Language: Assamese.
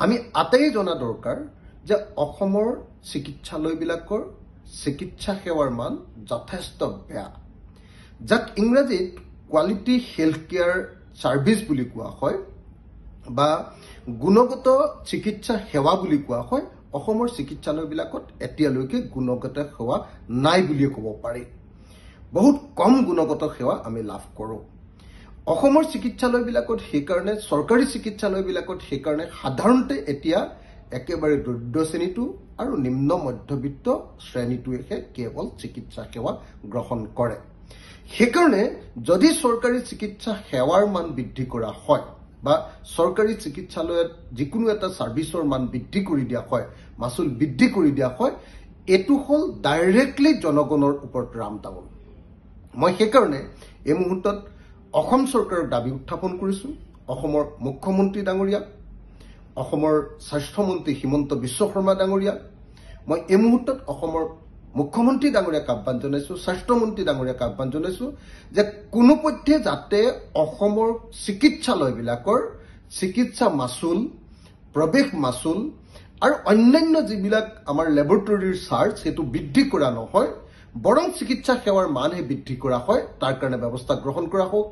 আমি আটাই জনা দৰকাৰ যে অসমৰ চিকিৎসালয়বিলাকৰ চিকিৎসা সেৱাৰ মান যথেষ্ট বেয়া, যাক ইংৰাজীত কোৱালিটি হেল্থ কেয়াৰ সাৰ্ভিস বুলি কোৱা হয় বা গুণগত চিকিৎসা সেৱা বুলি কোৱা হয়। অসমৰ চিকিৎসালয়বিলাকত এতিয়ালৈকে গুণগত সেৱা নাই বুলি ক'ব পাৰি। বহুত কম গুণগত সেৱা আমি লাভ কৰোঁ। অসমৰ চিকিৎসালয়বিলাকত সেইকাৰণে চৰকাৰী চিকিৎসালয়বিলাকত সেইকাৰণে সাধাৰণতে এতিয়া একেবাৰে দৰিদ্ৰ শ্ৰেণীটো আৰু নিম্ন মধ্যবিত্ত শ্ৰেণীটোৱেহে কেৱল চিকিৎসা সেৱা গ্ৰহণ কৰে। সেইকাৰণে যদি চৰকাৰী চিকিৎসা সেৱাৰ মান বৃদ্ধি কৰা হয় বা চৰকাৰী চিকিৎসালয়ত যিকোনো এটা সাৰ্ভিসৰ মান বৃদ্ধি কৰি দিয়া হয়, মাচুল বৃদ্ধি কৰি দিয়া হয়, এটো হল ডাইৰেক্টলি জনগণৰ ওপৰত ৰামটাউন। মই সেইকাৰণে এই মুহূৰ্তত অসম চৰকাৰৰ দাবী উত্থাপন কৰিছো। অসমৰ মুখ্যমন্ত্ৰী ডাঙৰীয়া, অসমৰ স্বাস্থ্যমন্ত্ৰী হিমন্ত বিশ্ব শৰ্মা ডাঙৰীয়া, মই এই মুহূৰ্তত অসমৰ মুখ্যমন্ত্ৰী ডাঙৰীয়াক আহ্বান জনাইছো, স্বাস্থ্যমন্ত্ৰী ডাঙৰীয়াক আহ্বান জনাইছো যে কোনোপধ্যে যাতে অসমৰ চিকিৎসালয়বিলাকৰ চিকিৎসা মাচুল, প্ৰৱেশ মাচুল আৰু অন্যান্য যিবিলাক আমাৰ লেবৰেটৰীৰ চাৰ্জ সেইটো বৃদ্ধি কৰা নহয়, বৰং চিকিৎসা সেৱাৰ মানহে বৃদ্ধি কৰা হয়, তাৰ কাৰণে ব্যৱস্থা গ্ৰহণ কৰা হোক।